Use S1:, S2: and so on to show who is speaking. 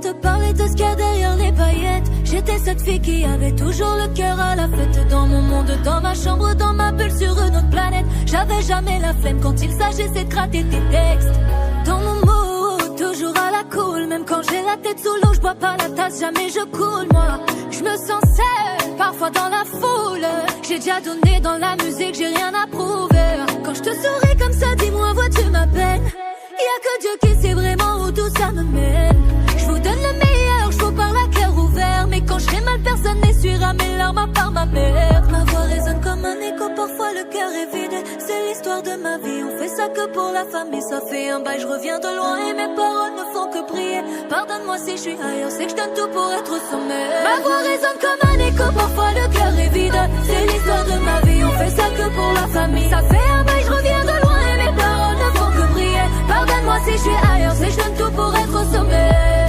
S1: te parler de ce qu'il y a derrière les paillettes. J'étais cette fille qui avait toujours le cœur à la fête. Dans mon monde, dans ma chambre, dans ma bulle sur une autre planète. J'avais jamais la flemme quand il s'agissait de gratter tes textes. Dans mon mood, toujours à la cool. Même quand j'ai la tête sous l'eau, je bois pas la tasse, jamais je coule. Moi, je me sens seule, parfois dans la foule. J'ai déjà donné dans la musique, j'ai rien à prouver. Quand je te souris comme ça, dis-moi, vois-tu ma peine? Y'a que Dieu qui sait vraiment où tout ça me mène. Je vous donne le meilleur, je vous parle à cœur ouvert. Mais quand je serai mal, personne n'essuiera mes larmes à part ma mère. Ma voix résonne comme un écho, parfois le cœur est vide. C'est l'histoire de ma vie, on fait ça que pour la famille. Ça fait un bail, je reviens de loin et mes paroles ne font que prier. Pardonne-moi si je suis ailleurs, c'est que je donne tout pour être au sommet. Ma voix résonne comme un écho, parfois le cœur est vide. C'est l'histoire de ma vie, on fait ça que pour la famille. Ça fait un bail, je reviens de loin et mes paroles ne font que prier. Pardonne-moi si je suis ailleurs, c'est que je donne tout pour être au sommet.